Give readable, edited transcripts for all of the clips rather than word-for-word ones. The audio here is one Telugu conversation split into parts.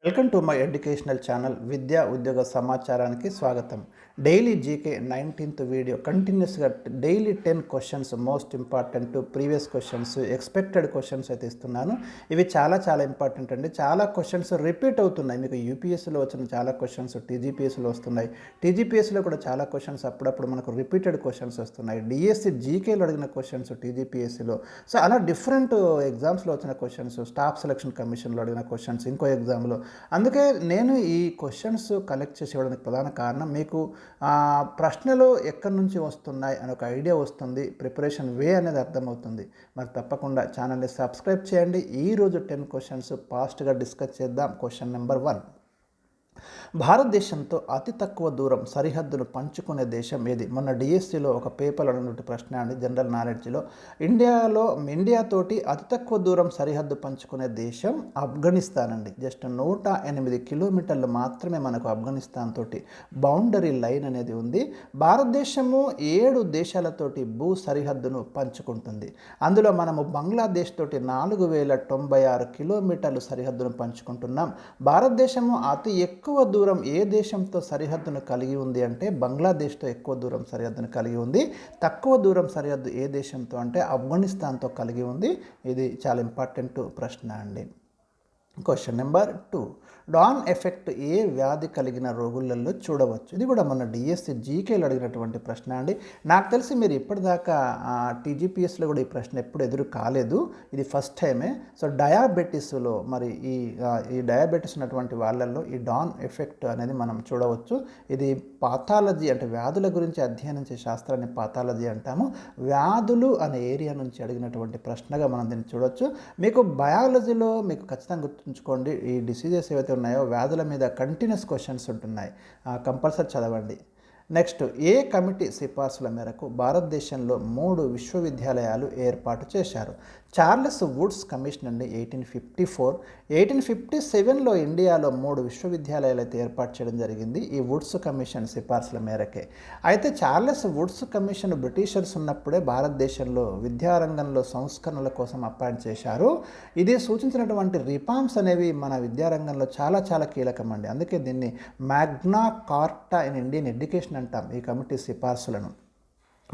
Welcome to my educational channel విద్యా ఉద్యోగ సమాచారానికి స్వాగతం. డైలీ జీకే 19th వీడియో కంటిన్యూస్గా daily 10 questions most important previous questions expected questions అయితే ఇస్తున్నాను. ఇవి చాలా ఇంపార్టెంట్ అండి. చాలా క్వశ్చన్స్ రిపీట్ అవుతున్నాయి. మీకు యూపీఎస్సీలో వచ్చిన చాలా క్వశ్చన్స్ టీజీపీఎస్సీలో వస్తున్నాయి. టీజీపీఎస్సీలో కూడా చాలా క్వశ్చన్స్ అప్పుడప్పుడు మనకు రిపీటెడ్ క్వశ్చన్స్ వస్తున్నాయి. డిఎస్సి జీకేలో అడిగిన క్వశ్చన్స్ టీజీపీఎస్సీలో, సో అలా డిఫరెంట్ ఎగ్జామ్స్లో వచ్చిన క్వశ్చన్స్, స్టాఫ్ సెలక్షన్ కమిషన్లో అడిగిన క్వశ్చన్స్, ఇంకో ఎగ్జామ్లో. అందుకే నేను ఈ క్వశ్చన్స్ కలెక్ట్ చేసి ఇవ్వడానికి ప్రధాన కారణం మీకు ప్రశ్నలు ఎక్కడి నుంచి వస్తున్నాయి అని ఒక ఐడియా వస్తుంది, ప్రిపరేషన్ వే అనేది అర్థమవుతుంది. మరి తప్పకుండా ఛానల్ని సబ్స్క్రైబ్ చేయండి. ఈరోజు 10 క్వశ్చన్స్ ఫాస్ట్గా డిస్కస్ చేద్దాం. క్వశ్చన్ నెంబర్ 1, భారతదేశంతో అతి తక్కువ దూరం సరిహద్దును పంచుకునే దేశం ఏది? మొన్న డిఎస్సిలో ఒక పేపర్లో అడిగినటువంటి ప్రశ్న అండి, జనరల్ నాలెడ్జ్లో. ఇండియాతోటి అతి తక్కువ దూరం సరిహద్దు పంచుకునే దేశం ఆఫ్ఘనిస్తాన్ అండి. జస్ట్ 108 కిలోమీటర్లు మాత్రమే మనకు ఆఫ్ఘనిస్తాన్ తోటి బౌండరీ లైన్ అనేది ఉంది. భారతదేశము 7 దేశాలతోటి భూ సరిహద్దును పంచుకుంటుంది. అందులో మనము బంగ్లాదేశ్ తోటి 4096 కిలోమీటర్లు సరిహద్దును పంచుకుంటున్నాం. భారతదేశము అతి ఎక్కువ దూరం ఏ దేశంతో సరిహద్దును కలిగి ఉంది అంటే బంగ్లాదేశ్తో ఎక్కువ దూరం సరిహద్దును కలిగి ఉంది. తక్కువ దూరం సరిహద్దు ఏ దేశంతో అంటే ఆఫ్ఘనిస్తాన్తో కలిగి ఉంది. ఇది చాలా ఇంపార్టెంట్ ప్రశ్న అండి. క్వశ్చన్ నెంబర్ 2, డాన్ ఎఫెక్ట్ ఏ వ్యాధి కలిగిన రోగులలో చూడవచ్చు? ఇది కూడా మన డిఎస్సి జీకేలో అడిగినటువంటి ప్రశ్న అండి. నాకు తెలిసి మీరు ఇప్పటిదాకా టీజీపీఎస్లో కూడా ఈ ప్రశ్న ఎప్పుడు ఎదురు కాలేదు, ఇది ఫస్ట్ టైమే. సో డయాబెటీస్లో మరి ఈ డయాబెటీస్ ఉన్నటువంటి వాళ్ళల్లో ఈ డాన్ ఎఫెక్ట్ అనేది మనం చూడవచ్చు. ఇది పాథాలజీ అంటే వ్యాధుల గురించి అధ్యయనం చేసే శాస్త్రాన్ని పాథాలజీ అంటాము. వ్యాధులు అనే ఏరియా నుంచి అడిగినటువంటి ప్రశ్నగా మనం దీన్ని చూడవచ్చు. మీకు బయాలజీలో మీకు ఖచ్చితంగా గుర్తుంచుకోండి, ఈ డిసీజెస్ ఏవైతే ఉన్నాయో వ్యాధుల మీద కంటిన్యూస్ క్వశ్చన్స్ ఉంటున్నాయి, కంపల్సరీ చదవండి. నెక్స్ట్, ఏ కమిటీ సిఫార్సుల మేరకు భారతదేశంలో 3 విశ్వవిద్యాలయాలు ఏర్పాటు చేశారు? చార్లెస్ వుడ్స్ కమిషన్ అండి, 1854. 1857లో ఇండియాలో 3 విశ్వవిద్యాలయాలు అయితే ఏర్పాటు చేయడం జరిగింది ఈ వుడ్స్ కమిషన్ సిఫార్సుల మేరకే. అయితే చార్లెస్ వుడ్స్ కమిషన్ బ్రిటిషర్స్ ఉన్నప్పుడే భారతదేశంలో విద్యారంగంలో సంస్కరణల కోసం అపాయింట్ చేశారు. ఇది సూచించినటువంటి రిఫార్మ్స్ అనేవి మన విద్యారంగంలో చాలా కీలకం అండి. అందుకే దీన్ని మ్యాగ్నా కార్టా ఇన్ ఇండియన్ ఎడ్యుకేషన్ అంటాం ఈ కమిటీ సిఫార్సులను.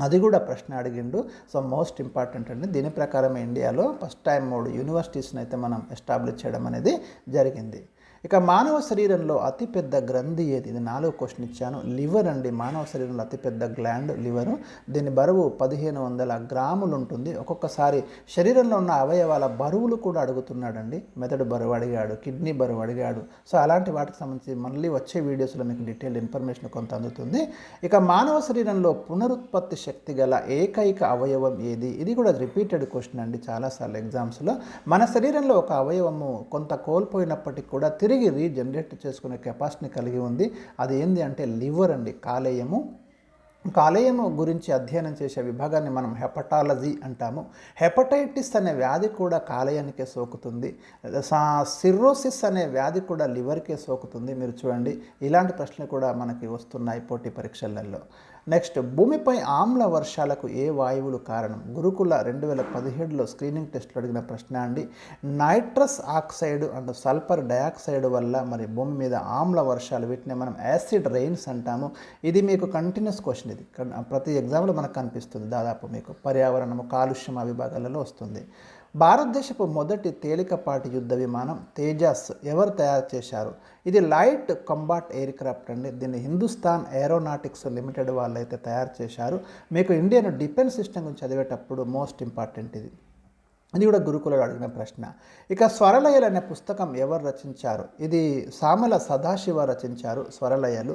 అది కూడా ప్రశ్న అడిగిండు. సో మోస్ట్ ఇంపార్టెంట్ అండి. దీని ప్రకారం ఇండియాలో ఫస్ట్ టైం 3 యూనివర్సిటీస్ని అయితే మనం ఎస్టాబ్లిష్ చేయడం అనేది జరిగింది. ఇక మానవ శరీరంలో అతిపెద్ద గ్రంథి ఏది? ఇది 4వ క్వశ్చన్ ఇచ్చాను. లివర్ అండి, మానవ శరీరంలో అతిపెద్ద గ్లాండ్ లివరు. దీని బరువు 1500 గ్రాములు ఉంటుంది. ఒక్కొక్కసారి శరీరంలో ఉన్న అవయవాల బరువులు కూడా అడుగుతున్నాడండి. మెదడు బరువు అడిగాడు, కిడ్నీ బరువు అడిగాడు. సో అలాంటి వాటికి సంబంధించి మళ్ళీ వచ్చే వీడియోస్లో మీకు డీటెయిల్ ఇన్ఫర్మేషన్ కొంత అందుతుంది. ఇక మానవ శరీరంలో పునరుత్పత్తి శక్తి గల ఏకైక అవయవం ఏది? ఇది కూడా రిపీటెడ్ క్వశ్చన్ అండి చాలాసార్లు ఎగ్జామ్స్లో. మన శరీరంలో ఒక అవయవము కొంత కోల్పోయినప్పటికీ కూడా తిరిగి రీజనరేట్ చేసుకునే కెపాసిటీని కలిగి ఉంది. అది ఏంది అంటే లివర్ అండి, కాలేయము. కాలేయము గురించి అధ్యయనం చేసే విభాగాన్ని మనం హెపటాలజీ అంటాము. హెపటైటిస్ అనే వ్యాధి కూడా కాలేయానికే సోకుతుంది. సిర్రోసిస్ అనే వ్యాధి కూడా లివర్కే సోకుతుంది. మీరు చూడండి, ఇలాంటి ప్రశ్నలు కూడా మనకి వస్తున్నాయి పోటీ పరీక్షలలో. నెక్స్ట్, భూమిపై ఆమ్ల వర్షాలకు ఏ వాయువులు కారణం? గురుకుల 2017లో స్క్రీనింగ్ టెస్ట్లో అడిగిన ప్రశ్న అండి. Nitrous oxide and sulphur dioxide వల్ల మరి భూమి మీద ఆమ్ల వర్షాలు, వీటిని మనం యాసిడ్ రెయిన్స్ అంటాము. ఇది మీకు కంటిన్యూస్ క్వశ్చన్, ఇది ప్రతి ఎగ్జామ్లో మనకు కనిపిస్తుంది. దాదాపు మీకు పర్యావరణము, కాలుష్యం ఆ విభాగాలలో వస్తుంది. భారతదేశపు మొదటి తేలికపాటి యుద్ధ విమానం తేజస్ ఎవరు తయారు చేశారు? ఇది లైట్ కంబాట్ ఎయిర్ క్రాఫ్ట్ అండి. దీన్ని హిందుస్థాన్ ఏరోనాటిక్స్ లిమిటెడ్ వాళ్ళు అయితే తయారు చేశారు. మీకు ఇండియన్ డిఫెన్స్ సిస్టమ్ గురించి చదివేటప్పుడు మోస్ట్ ఇంపార్టెంట్ ఇది. ఇది కూడా గురుకులలో అడిగిన ప్రశ్న. ఇక స్వరలయలు అనే పుస్తకం ఎవరు రచించారు? ఇది సామల సదాశివ రచించారు స్వరలయలు.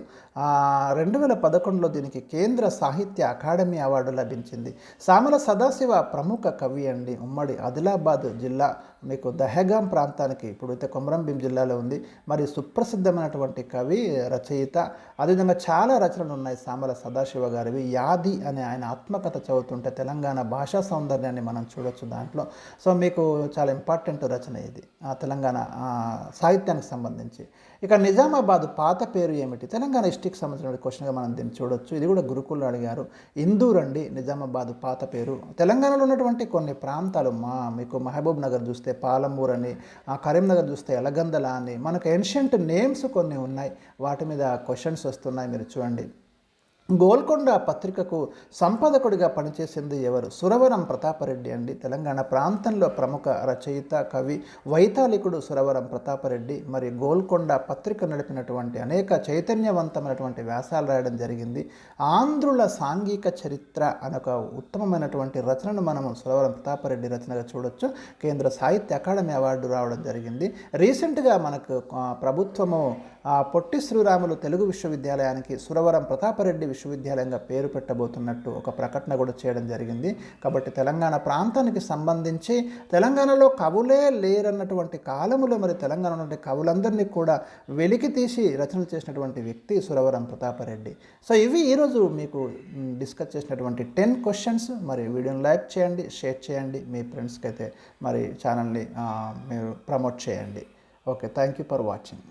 2011లో దీనికి కేంద్ర సాహిత్య అకాడమీ అవార్డు లభించింది. సామల సదాశివ ప్రముఖ కవి అండి. ఉమ్మడి ఆదిలాబాద్ జిల్లా మీకు దహగాం ప్రాంతానికి, ఇప్పుడైతే కొమరంభీం జిల్లాలో ఉంది, మరి సుప్రసిద్ధమైనటువంటి కవి, రచయిత. అదేవిధంగా చాలా రచనలు ఉన్నాయి సామల సదాశివ గారివి. యాది అనే ఆయన ఆత్మకథ చదువుతుంటే తెలంగాణ భాషా సౌందర్యాన్ని మనం చూడొచ్చు దాంట్లో. సో మీకు చాలా ఇంపార్టెంట్ రచన ఇది తెలంగాణ సాహిత్యానికి సంబంధించి. ఇక నిజామాబాద్ పాత పేరు ఏమిటి? తెలంగాణ హిస్టరీకి సంబంధించిన క్వశ్చన్గా మనం దీన్ని చూడొచ్చు. ఇది కూడా గురుకుల్లో అడిగారు. ఇందూర్ అండి నిజామాబాద్ పాత పేరు. తెలంగాణలో ఉన్నటువంటి కొన్ని ప్రాంతాలు మీకు మహబూబ్ నగర్ చూస్తే పాలమూరు అని, కరీంనగర్ చూస్తే ఎలగందల అని, మనకు ఏన్షియంట్ నేమ్స్ కొన్ని ఉన్నాయి. వాటి మీద క్వశ్చన్స్ వస్తున్నాయి, మీరు చూడండి. గోల్కొండ పత్రికకు సంపాదకుడిగా పనిచేసింది ఎవరు? సురవరం ప్రతాపరెడ్డి అండి. తెలంగాణ ప్రాంతంలో ప్రముఖ రచయిత, కవి, వైతాళికుడు సురవరం ప్రతాపరెడ్డి. మరి గోల్కొండ పత్రిక నడిపినటువంటి అనేక చైతన్యవంతమైనటువంటి వ్యాసాలు రాయడం జరిగింది. ఆంధ్రుల సాంఘిక చరిత్ర అనొక ఉత్తమమైనటువంటి రచనను మనము సురవరం ప్రతాపరెడ్డి రచనగా చూడొచ్చు. కేంద్ర సాహిత్య అకాడమీ అవార్డు రావడం జరిగింది. రీసెంట్గా మనకు ప్రభుత్వము పొట్టి శ్రీరాములు తెలుగు విశ్వవిద్యాలయానికి సురవరం ప్రతాపరెడ్డి విశ్వవిద్యాలయంగా పేరు పెట్టబోతున్నట్టు ఒక ప్రకటన కూడా చేయడం జరిగింది. కాబట్టి తెలంగాణ ప్రాంతానికి సంబంధించి తెలంగాణలో కవులే లేరన్నటువంటి కాలములో మరి తెలంగాణ నుండి కవులందరినీ కూడా వెలికి తీసి రచనలు చేసినటువంటి వ్యక్తి సురవరం ప్రతాపరెడ్డి. సో ఇవి ఈరోజు మీకు డిస్కస్ చేసినటువంటి 10 క్వశ్చన్స్. మరి వీడియోని లైక్ చేయండి, షేర్ చేయండి, మీ ఫ్రెండ్స్కి అయితే మరి ఛానల్ని మీరు ప్రమోట్ చేయండి. Okay, thank you for watching.